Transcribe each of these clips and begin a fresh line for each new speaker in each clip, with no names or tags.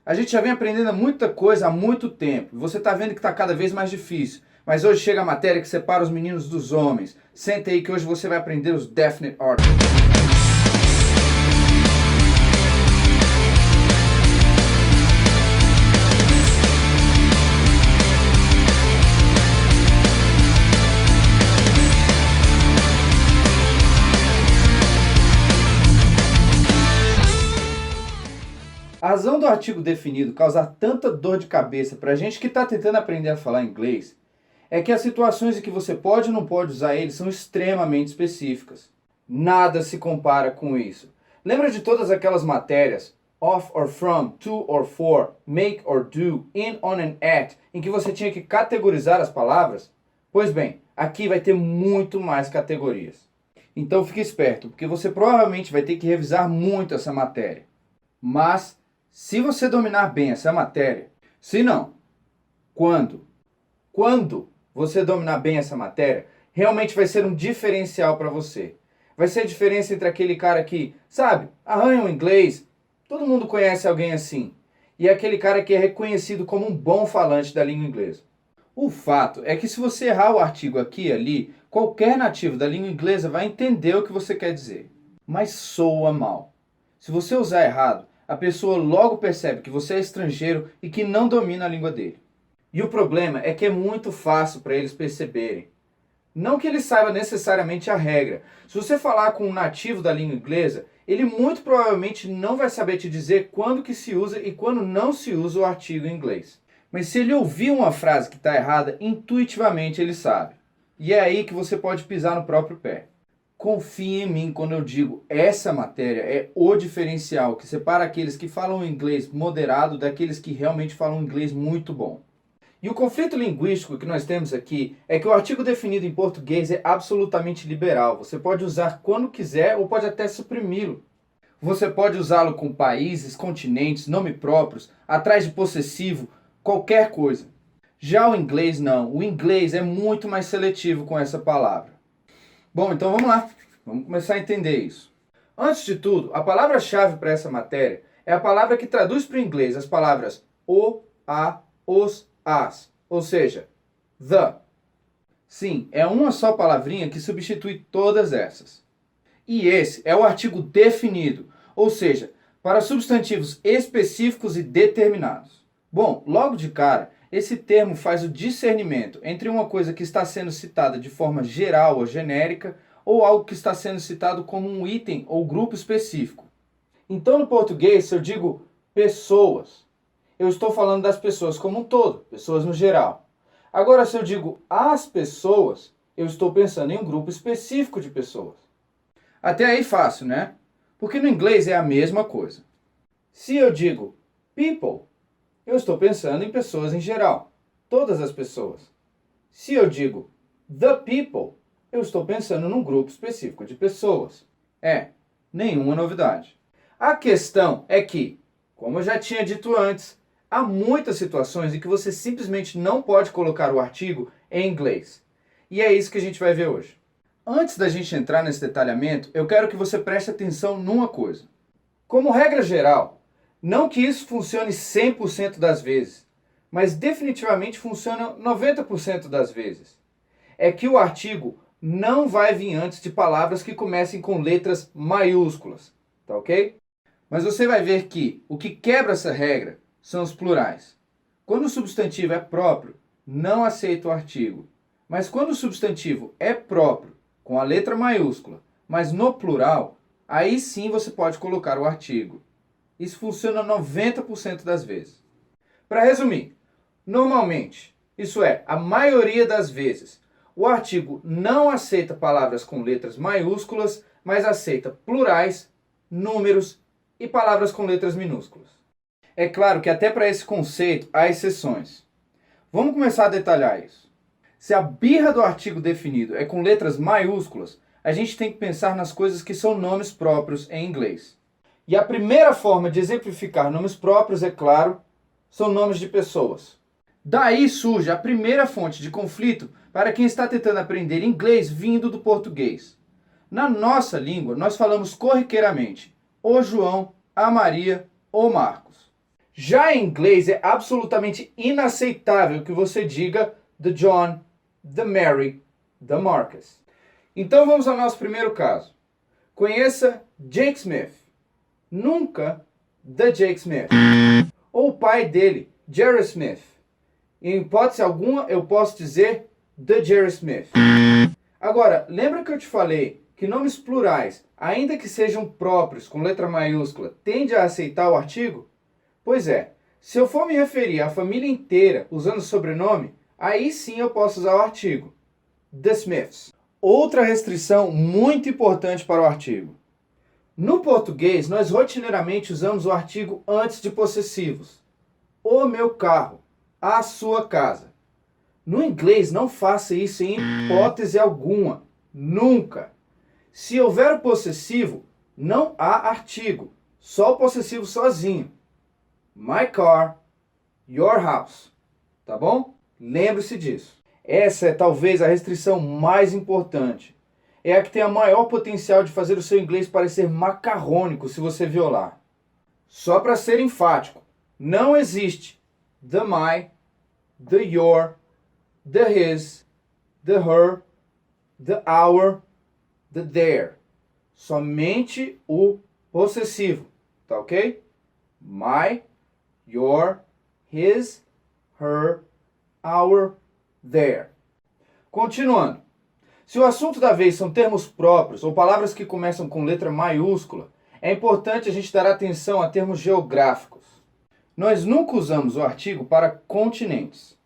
A gente já vem aprendendo muita coisa há muito tempo. Você está vendo que está cada vez mais difícil. Mas hoje chega a matéria que separa os meninos dos homens. Senta aí que hoje você vai aprender os definite articles. A razão do artigo definido causar tanta dor de cabeça para a gente que está tentando aprender a falar inglês é que as situações em que você pode ou não pode usar ele são extremamente específicas. Nada se compara com isso. Lembra de todas aquelas matérias, off or from, to or for, make or do, in, on and at, em que você tinha que categorizar as palavras? Pois bem, aqui vai ter muito mais categorias. Então fique esperto, porque você provavelmente vai ter que revisar muito essa matéria. Mas, se você dominar bem essa matéria, se não, quando você dominar bem essa matéria, realmente vai ser um diferencial para você. Vai ser a diferença entre aquele cara que, sabe, arranha o inglês, todo mundo conhece alguém assim, e aquele cara que é reconhecido como um bom falante da língua inglesa. O fato é que se você errar o artigo aqui e ali, qualquer nativo da língua inglesa vai entender o que você quer dizer. Mas soa mal. Se você usar errado, a pessoa logo percebe que você é estrangeiro e que não domina a língua dele. E o problema é que é muito fácil para eles perceberem. Não que ele saiba necessariamente a regra. Se você falar com um nativo da língua inglesa, ele muito provavelmente não vai saber te dizer quando que se usa e quando não se usa o artigo em inglês. Mas se ele ouvir uma frase que está errada, intuitivamente ele sabe. E é aí que você pode pisar no próprio pé. Confie em mim quando eu digo, essa matéria é o diferencial que separa aqueles que falam inglês moderado daqueles que realmente falam inglês muito bom. E o conflito linguístico que nós temos aqui é que o artigo definido em português é absolutamente liberal. Você pode usar quando quiser ou pode até suprimi-lo. Você pode usá-lo com países, continentes, nomes próprios, atrás de possessivo, qualquer coisa. Já o inglês não. O inglês é muito mais seletivo com essa palavra. Bom, então vamos lá. Vamos começar a entender isso. Antes de tudo, a palavra-chave para essa matéria é a palavra que traduz para o inglês as palavras o, a, os, as. Ou seja, the. Sim, é uma só palavrinha que substitui todas essas. E esse é o artigo definido, ou seja, para substantivos específicos e determinados. Bom, logo de cara, esse termo faz o discernimento entre uma coisa que está sendo citada de forma geral ou genérica ou algo que está sendo citado como um item ou grupo específico. Então, no português, se eu digo pessoas, eu estou falando das pessoas como um todo, pessoas no geral. Agora, se eu digo as pessoas, eu estou pensando em um grupo específico de pessoas. Até aí fácil, né? Porque no inglês é a mesma coisa. Se eu digo people, eu estou pensando em pessoas em geral, todas as pessoas. Se eu digo the people, eu estou pensando num grupo específico de pessoas. Nenhuma novidade. A questão é que, como eu já tinha dito antes, há muitas situações em que você simplesmente não pode colocar o artigo em inglês. E é isso que a gente vai ver hoje. Antes da gente entrar nesse detalhamento, eu quero que você preste atenção numa coisa. Como regra geral, não que isso funcione 100% das vezes, mas definitivamente funciona 90% das vezes. É que o artigo não vai vir antes de palavras que comecem com letras maiúsculas, tá ok? Mas você vai ver que o que quebra essa regra são os plurais. Quando o substantivo é próprio, não aceita o artigo. Mas quando o substantivo é próprio, com a letra maiúscula, mas no plural, aí sim você pode colocar o artigo. Isso funciona 90% das vezes. Para resumir, normalmente, isso é, a maioria das vezes, o artigo não aceita palavras com letras maiúsculas, mas aceita plurais, números e palavras com letras minúsculas. É claro que até para esse conceito há exceções. Vamos começar a detalhar isso. Se a birra do artigo definido é com letras maiúsculas, a gente tem que pensar nas coisas que são nomes próprios em inglês. E a primeira forma de exemplificar nomes próprios, é claro, são nomes de pessoas. Daí surge a primeira fonte de conflito para quem está tentando aprender inglês vindo do português. Na nossa língua, nós falamos corriqueiramente o João, a Maria, o Marcos. Já em inglês é absolutamente inaceitável que você diga the John, the Mary, the Marcus. Então vamos ao nosso primeiro caso. Conheça Jake Smith. Nunca the Jake Smith. Ou o pai dele, Jerry Smith. Em hipótese alguma eu posso dizer the Jerry Smith. Agora, lembra que eu te falei que nomes plurais, ainda que sejam próprios com letra maiúscula, tende a aceitar o artigo? Pois é, se eu for me referir à família inteira usando o sobrenome, aí sim eu posso usar o artigo. The Smiths. Outra restrição muito importante para o artigo. No português, nós rotineiramente usamos o artigo antes de possessivos. O meu carro, a sua casa. No inglês, não faça isso em hipótese alguma. Nunca. Se houver o possessivo, não há artigo. Só o possessivo sozinho. My car, your house. Tá bom? Lembre-se disso. Essa é talvez a restrição mais importante. É a que tem a maior potencial de fazer o seu inglês parecer macarrônico se você violar. Só para ser enfático, não existe the my, the your, the his, the her, the our, the their. Somente o possessivo, tá ok? My, your, his, her, our, their. Continuando. Se o assunto da vez são termos próprios ou palavras que começam com letra maiúscula, é importante a gente dar atenção a termos geográficos. Nós nunca usamos o artigo para continentes.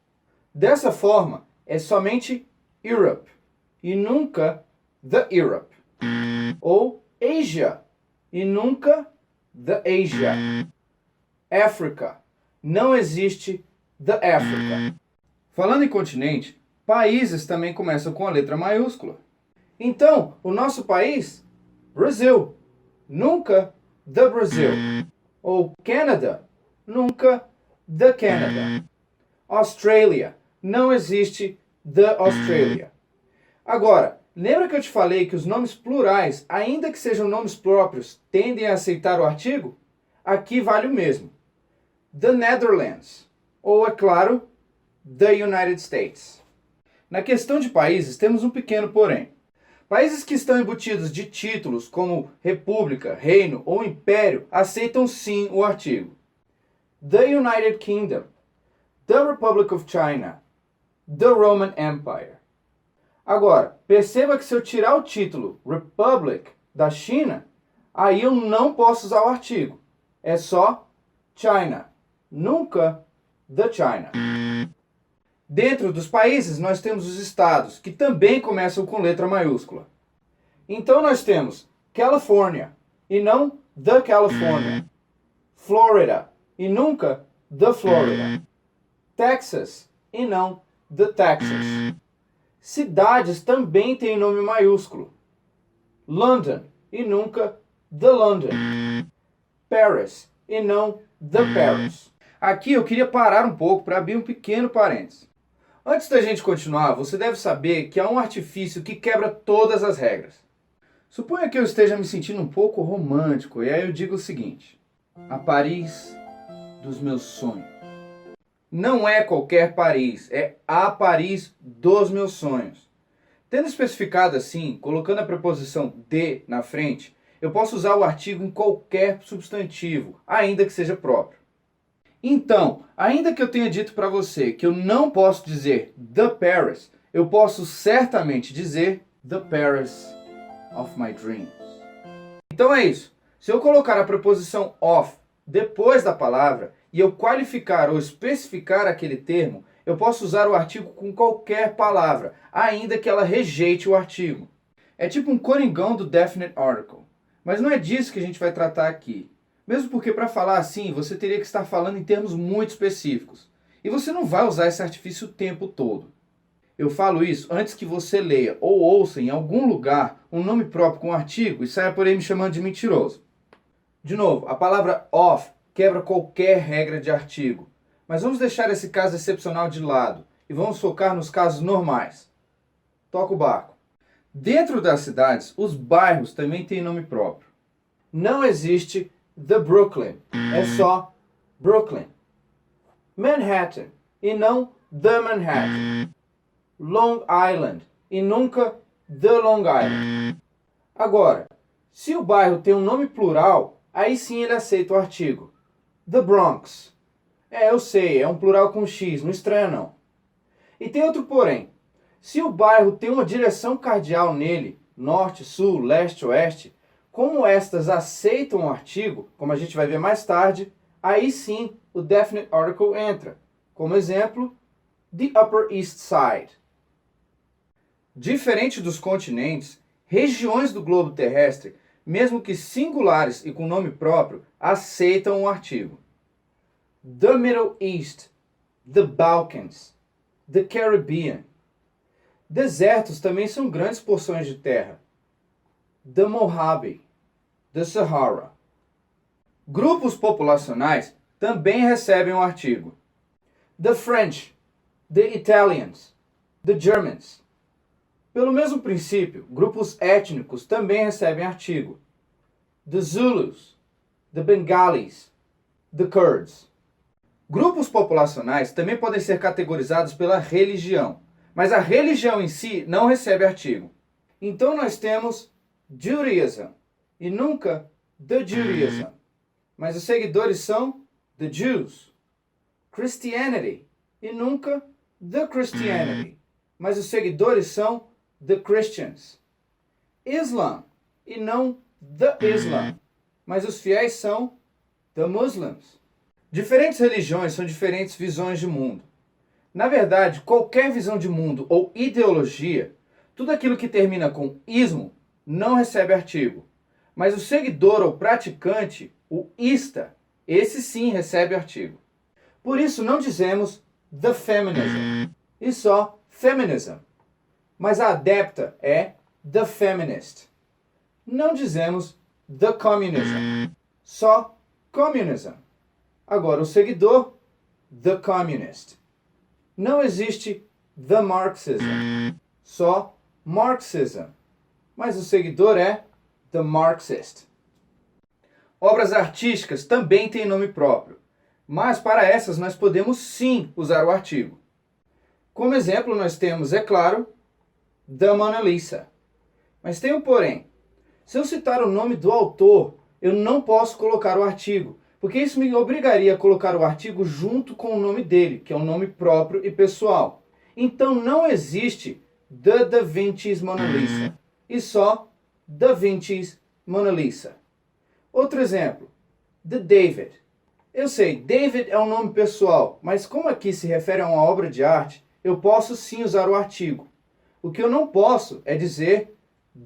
Dessa forma, é somente Europe e nunca the Europe. Ou Asia e nunca the Asia. Africa. Não existe the Africa. Falando em continente, países também começam com a letra maiúscula. Então, o nosso país, Brasil, nunca the Brazil. Ou Canada, nunca the Canada. Australia, não existe the Australia. Agora, lembra que eu te falei que os nomes plurais, ainda que sejam nomes próprios, tendem a aceitar o artigo? Aqui vale o mesmo. The Netherlands. Ou, é claro, the United States. Na questão de países, temos um pequeno porém. Países que estão embutidos de títulos como república, reino ou império aceitam sim o artigo. The United Kingdom, the Republic of China, the Roman Empire. Agora, perceba que se eu tirar o título Republic da China, aí eu não posso usar o artigo. É só China, nunca the China. Dentro dos países, nós temos os estados, que também começam com letra maiúscula. Então nós temos California, e não the California. Florida, e nunca the Florida. Texas, e não the Texas. Cidades também têm nome maiúsculo. London, e nunca the London. Paris, e não the Paris. Aqui eu queria parar um pouco para abrir um pequeno parênteses. Antes da gente continuar, você deve saber que há um artifício que quebra todas as regras. Suponha que eu esteja me sentindo um pouco romântico, e aí eu digo o seguinte: a Paris dos meus sonhos. Não é qualquer Paris, é a Paris dos meus sonhos. Tendo especificado assim, colocando a preposição de na frente, eu posso usar o artigo em qualquer substantivo, ainda que seja próprio. Então, ainda que eu tenha dito para você que eu não posso dizer the Paris, eu posso certamente dizer the Paris of my dreams. Então é isso. Se eu colocar a preposição of depois da palavra e eu qualificar ou especificar aquele termo, eu posso usar o artigo com qualquer palavra, ainda que ela rejeite o artigo. É tipo um coringão do definite article. Mas não é disso que a gente vai tratar aqui. Mesmo porque para falar assim, você teria que estar falando em termos muito específicos. E você não vai usar esse artifício o tempo todo. Eu falo isso antes que você leia ou ouça em algum lugar um nome próprio com artigo e saia por aí me chamando de mentiroso. De novo, a palavra of quebra qualquer regra de artigo. Mas vamos deixar esse caso excepcional de lado e vamos focar nos casos normais. Toca o barco. Dentro das cidades, os bairros também têm nome próprio. Não existe the Brooklyn, é só Brooklyn. Manhattan e não The Manhattan. Long Island e nunca The Long Island. Agora, se o bairro tem um nome plural, aí sim ele aceita o artigo. The Bronx. Eu sei, é um plural com X, não estranha não. E tem outro porém. Se o bairro tem uma direção cardeal nele, norte, sul, leste, oeste, como estas aceitam o artigo, como a gente vai ver mais tarde, aí sim o definite article entra. Como exemplo, the Upper East Side. Diferente dos continentes, regiões do globo terrestre, mesmo que singulares e com nome próprio, aceitam o artigo. The Middle East, the Balkans, the Caribbean. Desertos também são grandes porções de terra. The Mojave, the Sahara. Grupos populacionais também recebem o artigo. The French, the Italians, the Germans. Pelo mesmo princípio, grupos étnicos também recebem artigo. The Zulus, the Bengalis, the Kurds. Grupos populacionais também podem ser categorizados pela religião, mas a religião em si não recebe artigo. Então nós temos Judaism e nunca the Judaism, mas os seguidores são the Jews. Christianity e nunca the Christianity, mas os seguidores são the Christians. Islam e não the Islam, mas os fiéis são the Muslims. Diferentes religiões são diferentes visões de mundo. Na verdade, qualquer visão de mundo ou ideologia, tudo aquilo que termina com ismo, não recebe artigo. Mas o seguidor ou praticante, o ista, esse sim recebe artigo. Por isso não dizemos the feminism, e só feminism. Mas a adepta é the feminist. Não dizemos the communism, só communism. Agora o seguidor, the communist. Não existe the Marxism, só Marxism. Mas o seguidor é the Marxist. Obras artísticas também têm nome próprio, mas para essas nós podemos sim usar o artigo. Como exemplo nós temos, é claro, the Mona Lisa. Mas tem um porém. Se eu citar o nome do autor, eu não posso colocar o artigo, porque isso me obrigaria a colocar o artigo junto com o nome dele, que é um nome próprio e pessoal. Então não existe The Da Vinci's Mona Lisa, e só Da Vinci's Mona Lisa. Outro exemplo, The David. Eu sei, David é um nome pessoal, mas como aqui se refere a uma obra de arte, eu posso sim usar o artigo. O que eu não posso é dizer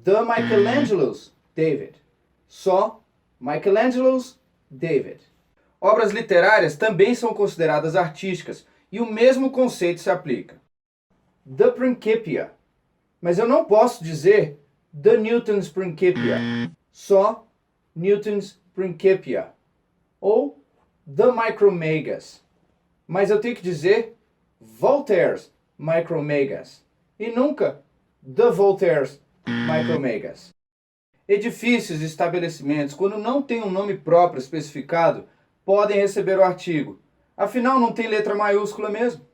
The Michelangelo's David, só Michelangelo's David. Obras literárias também são consideradas artísticas e o mesmo conceito se aplica. The Principia. Mas eu não posso dizer The Newton's Principia, só Newton's Principia. Ou The Micromegas. Mas eu tenho que dizer Voltaire's Micromegas e nunca The Voltaire's Micromegas. Edifícios e estabelecimentos, quando não tem um nome próprio especificado, podem receber o artigo. Afinal, não tem letra maiúscula mesmo.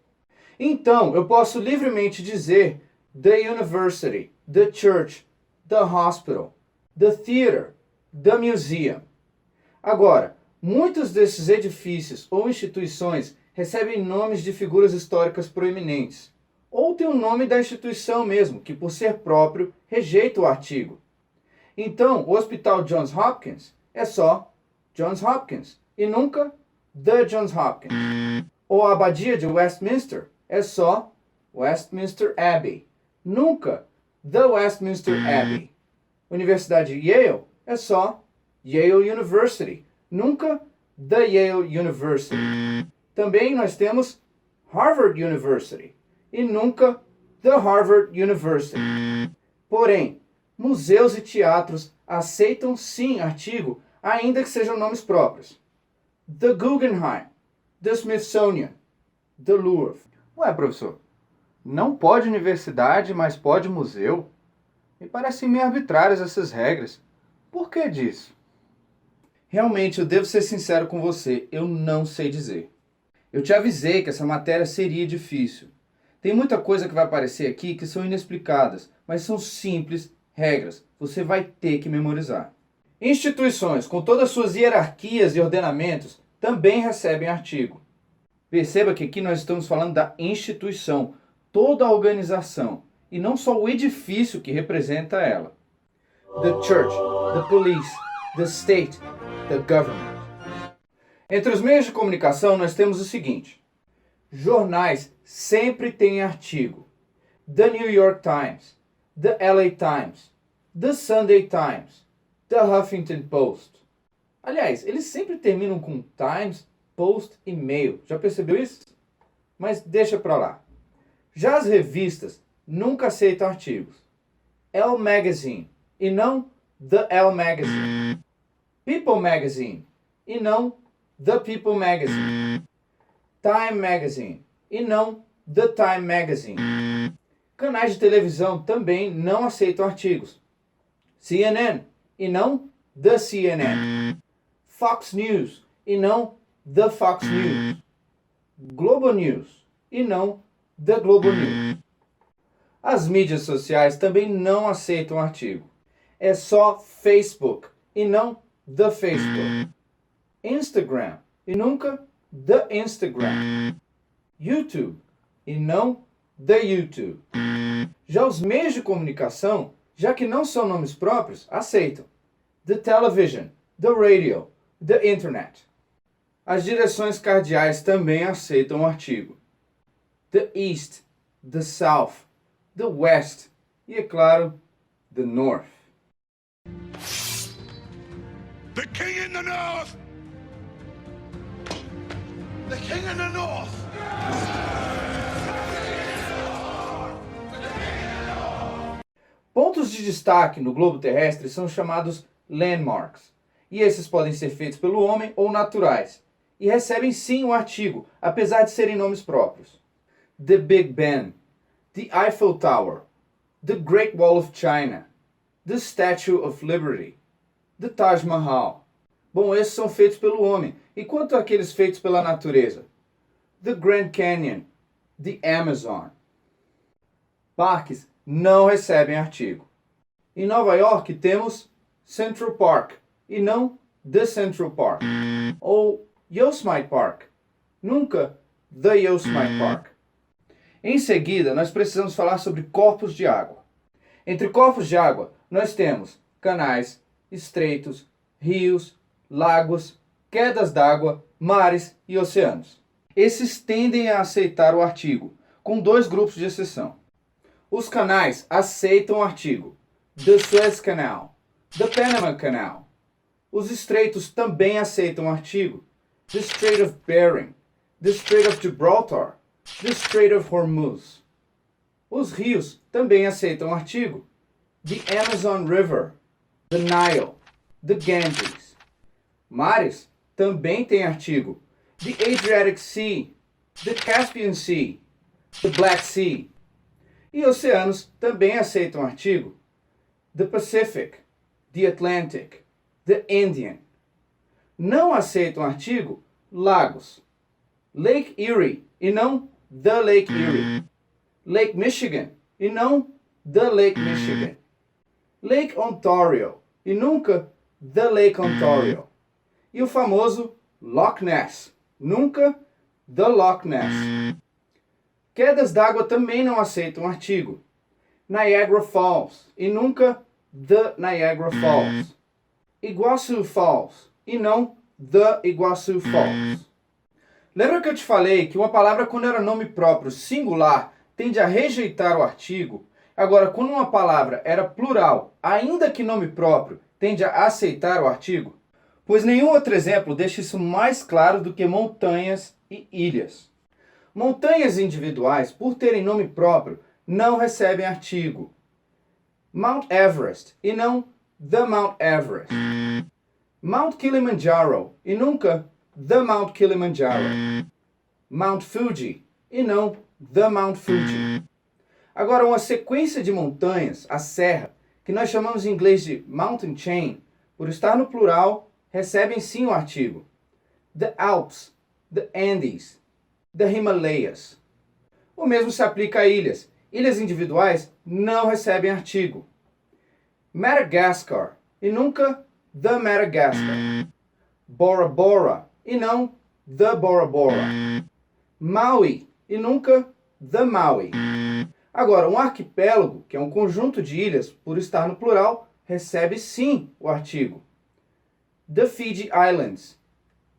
Então, eu posso livremente dizer the university, the church, the hospital, the theater, the museum. Agora, muitos desses edifícios ou instituições recebem nomes de figuras históricas proeminentes. Ou tem o nome da instituição mesmo, que por ser próprio, rejeita o artigo. Então, o Hospital Johns Hopkins é só Johns Hopkins e nunca The Johns Hopkins. Ou a Abadia de Westminster é só Westminster Abbey, nunca The Westminster Abbey. Universidade de Yale é só Yale University, nunca The Yale University. Também nós temos Harvard University e nunca The Harvard University. Porém, museus e teatros aceitam sim artigo, ainda que sejam nomes próprios. The Guggenheim, the Smithsonian, the Louvre. Ué, professor, não pode universidade, mas pode museu? Me parecem meio arbitrárias essas regras. Por que disso? Realmente, eu devo ser sincero com você, eu não sei dizer. Eu te avisei que essa matéria seria difícil. Tem muita coisa que vai aparecer aqui que são inexplicadas, mas são simples regras. Você vai ter que memorizar. Instituições, com todas suas hierarquias e ordenamentos, também recebem artigo. Perceba que aqui nós estamos falando da instituição, toda a organização, e não só o edifício que representa ela. The church, the police, the state, the government. Entre os meios de comunicação nós temos o seguinte: jornais sempre têm artigo. The New York Times, the LA Times, the Sunday Times, the Huffington Post. Aliás, eles sempre terminam com Times, Post e Mail. Já percebeu isso? Mas deixa pra lá. Já as revistas nunca aceitam artigos. Elle Magazine e não The Elle Magazine. People Magazine e não The People Magazine. Time Magazine e não The Time Magazine. Canais de televisão também não aceitam artigos. CNN e não The CNN. Fox News e não The Fox News. Globo News e não The Globo News. As mídias sociais também não aceitam artigo. É só Facebook e não The Facebook. Instagram e nunca The Instagram. YouTube e não The YouTube. Já os meios de comunicação, já que não são nomes próprios, aceitam. The television, the radio, the internet. As direções cardeais também aceitam o artigo. The east, the south, the west e, é claro, the north.
The king in the north! The king in the north!
Pontos de destaque no globo terrestre são chamados landmarks, e esses podem ser feitos pelo homem ou naturais, e recebem sim o artigo, apesar de serem nomes próprios. The Big Ben, the Eiffel Tower, the Great Wall of China, the Statue of Liberty, the Taj Mahal. Bom, esses são feitos pelo homem. E quanto àqueles feitos pela natureza? The Grand Canyon, the Amazon. Parques não recebem artigo. Em Nova York temos Central Park e não The Central Park. Ou Yosemite Park, nunca The Yosemite Park. Em seguida, nós precisamos falar sobre corpos de água. Entre corpos de água, nós temos canais, estreitos, rios, lagos, quedas d'água, mares e oceanos. Esses tendem a aceitar o artigo, com dois grupos de exceção. Os canais aceitam o artigo. The Suez Canal, the Panama Canal. Os estreitos também aceitam o artigo. The Strait of Bering, the Strait of Gibraltar, the Strait of Hormuz. Os rios também aceitam o artigo. The Amazon River, the Nile, the Ganges. Mares também têm artigo. The Adriatic Sea, the Caspian Sea, the Black Sea. E oceanos também aceitam artigo. The Pacific, the Atlantic, the Indian. Não aceitam artigo lagos. Lake Erie e não the Lake Erie. Lake Michigan e não the Lake Michigan. Lake Ontario e nunca the Lake Ontario. E o famoso Loch Ness, nunca the Loch Ness. Quedas d'água também não aceitam artigo. Niagara Falls e nunca the Niagara Falls. Iguaçu Falls e não the Iguaçu Falls. Lembra que eu te falei que uma palavra, quando era nome próprio singular, tende a rejeitar o artigo? Agora, quando uma palavra era plural, ainda que nome próprio, tende a aceitar o artigo? Pois nenhum outro exemplo deixa isso mais claro do que montanhas e ilhas. Montanhas individuais, por terem nome próprio, não recebem artigo. Mount Everest e não the Mount Everest. Mount Kilimanjaro e nunca the Mount Kilimanjaro. Mount Fuji e não the Mount Fuji. Agora, uma sequência de montanhas, a serra, que nós chamamos em inglês de mountain chain, por estar no plural, recebem sim o artigo. The Alps, the Andes, the Himalayas. O mesmo se aplica a ilhas. Ilhas individuais não recebem artigo. Madagascar e nunca the Madagascar. Bora Bora e não the Bora Bora. Maui e nunca the Maui. Agora, um arquipélago, que é um conjunto de ilhas, por estar no plural, recebe sim o artigo. The Fiji Islands,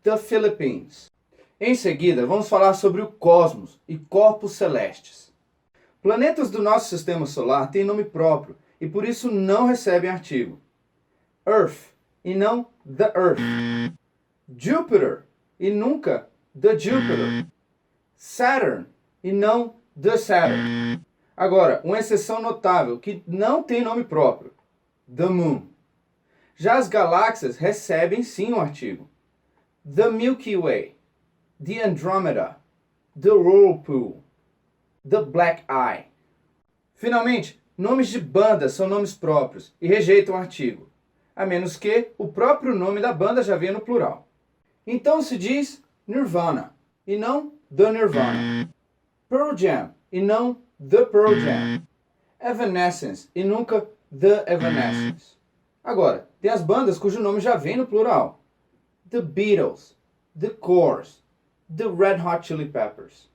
the Philippines. Em seguida, vamos falar sobre o cosmos e corpos celestes. Planetas do nosso sistema solar têm nome próprio e por isso não recebem artigo. Earth e não the Earth. Jupiter e nunca the Jupiter. Saturn e não the Saturn. Agora, uma exceção notável que não tem nome próprio. The Moon. Já as galáxias recebem sim um artigo. The Milky Way, the Andromeda, the Whirlpool, the Black Eye. Finalmente, nomes de bandas são nomes próprios e rejeitam artigo, a menos que o próprio nome da banda já venha no plural. Então se diz Nirvana e não The Nirvana. Pearl Jam e não The Pearl Jam. Evanescence e nunca The Evanescence. Agora, tem as bandas cujo nome já vem no plural. The Beatles, The Corrs, The Red Hot Chili Peppers.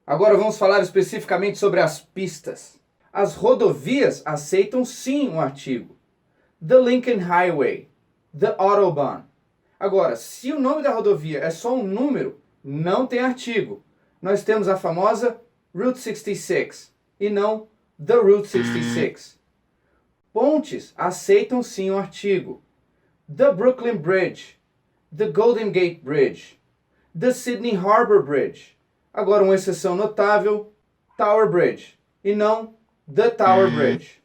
Agora vamos falar especificamente sobre as pistas. As rodovias aceitam sim um artigo. The Lincoln Highway, The Autobahn. Agora, se o nome da rodovia é só um número, não tem artigo. Nós temos a famosa Route 66 e não The Route 66. Pontes aceitam sim um artigo. The Brooklyn Bridge, The Golden Gate Bridge, The Sydney Harbour Bridge. Agora uma exceção notável, Tower Bridge e não The Tower Bridge.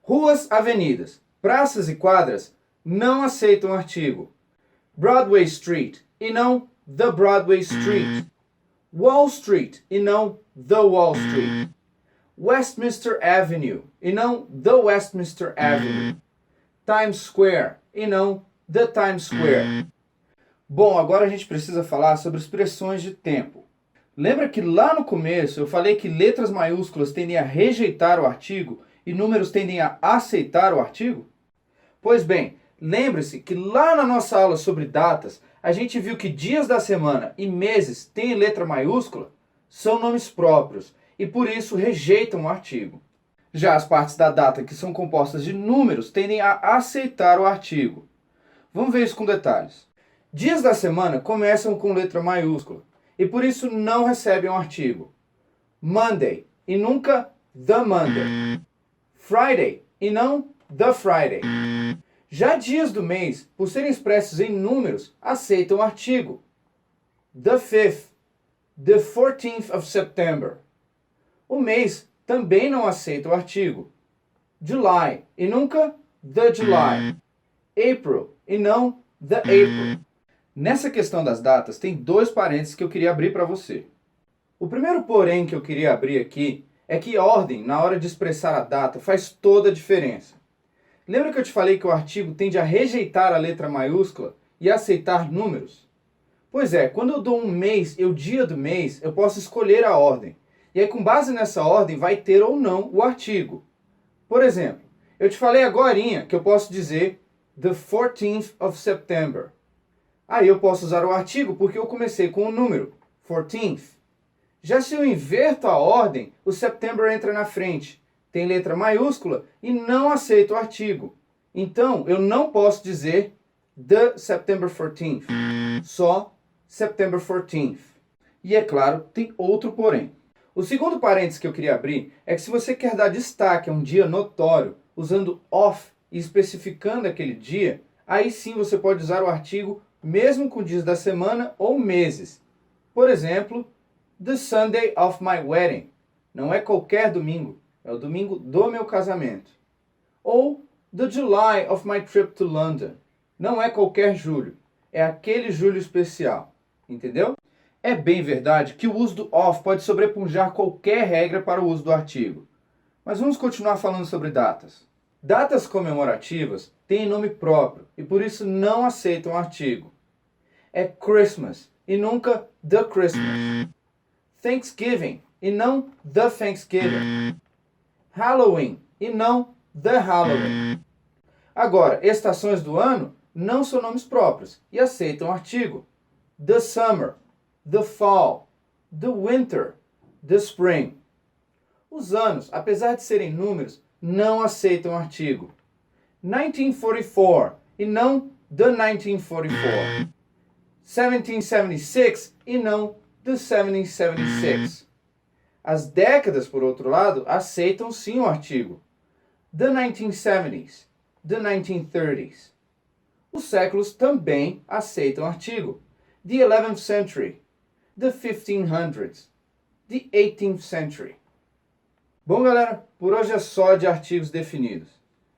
Ruas, avenidas, praças e quadras não aceitam artigo. Broadway Street e não The Broadway Street. Wall Street e não The Wall Street. Westminster Avenue e não The Westminster Avenue. Times Square e não The Times Square. Bom, agora a gente precisa falar sobre expressões de tempo. Lembra que lá no começo eu falei que letras maiúsculas tendem a rejeitar o artigo e números tendem a aceitar o artigo? Pois bem, lembre-se que lá na nossa aula sobre datas, a gente viu que dias da semana e meses têm letra maiúscula, são nomes próprios e por isso rejeitam o artigo. Já as partes da data que são compostas de números tendem a aceitar o artigo. Vamos ver isso com detalhes. Dias da semana começam com letra maiúscula e por isso não recebem um artigo. Monday e nunca The Monday. Friday e não The Friday. Já dias do mês, por serem expressos em números, aceitam o artigo. The 5th, the 14th of September. O mês também não aceita o artigo. July e nunca The July. April e não The April. Nessa questão das datas, tem dois parênteses que eu queria abrir para você. O primeiro porém que eu queria abrir aqui é que ordem, na hora de expressar a data, faz toda a diferença. Lembra que eu te falei que o artigo tende a rejeitar a letra maiúscula e aceitar números? Pois é, quando eu dou um mês e o dia do mês, eu posso escolher a ordem. E aí, com base nessa ordem, vai ter ou não o artigo. Por exemplo, eu te falei agorinha que eu posso dizer the 14th of September. Aí eu posso usar o artigo porque eu comecei com o número 14th. Já se eu inverto a ordem, o September entra na frente. Tem letra maiúscula e não aceita o artigo. Então, eu não posso dizer the September 14th, só September 14th. E é claro, tem outro porém. O segundo parênteses que eu queria abrir é que se você quer dar destaque a um dia notório, usando of e especificando aquele dia, aí sim você pode usar o artigo mesmo com dias da semana ou meses. Por exemplo, the Sunday of my wedding. Não é qualquer domingo. É o domingo do meu casamento. Ou the July of my trip to London. Não é qualquer julho. É aquele julho especial. Entendeu? É bem verdade que o uso do of pode sobrepujar qualquer regra para o uso do artigo. Mas vamos continuar falando sobre datas. Datas comemorativas têm nome próprio e por isso não aceitam artigo. É Christmas e nunca the Christmas. Thanksgiving e não the Thanksgiving. Halloween e não the Halloween. Agora, estações do ano não são nomes próprios e aceitam artigo. The summer, the fall, the winter, the spring. Os anos, apesar de serem números, não aceitam artigo. 1944 e não the 1944. 1776 e não the 1776. As décadas, por outro lado, aceitam sim o artigo. The 1970s, the 1930s. Os séculos também aceitam artigo. The 11th century, the 1500s, the 18th century. Bom, galera, por hoje é só de artigos definidos.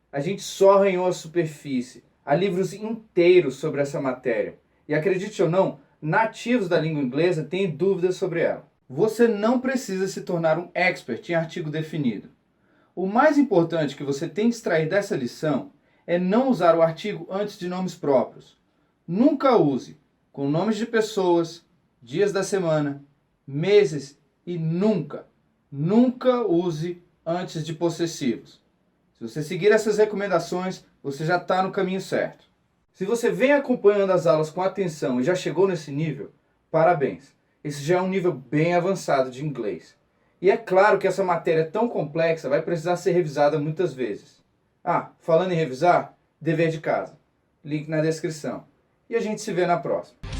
A gente só arranhou a superfície. Há livros inteiros sobre essa matéria. E acredite ou não, nativos da língua inglesa têm dúvidas sobre ela. Você não precisa se tornar um expert em artigo definido. O mais importante que você tem que extrair dessa lição é não usar o artigo antes de nomes próprios. Nunca use com nomes de pessoas, dias da semana, meses e nunca use antes de possessivos. Se você seguir essas recomendações, você já está no caminho certo. Se você vem acompanhando as aulas com atenção e já chegou nesse nível, parabéns. Esse já é um nível bem avançado de inglês. E é claro que essa matéria tão complexa vai precisar ser revisada muitas vezes. Ah, falando em revisar, dever de casa. Link na descrição. E a gente se vê na próxima.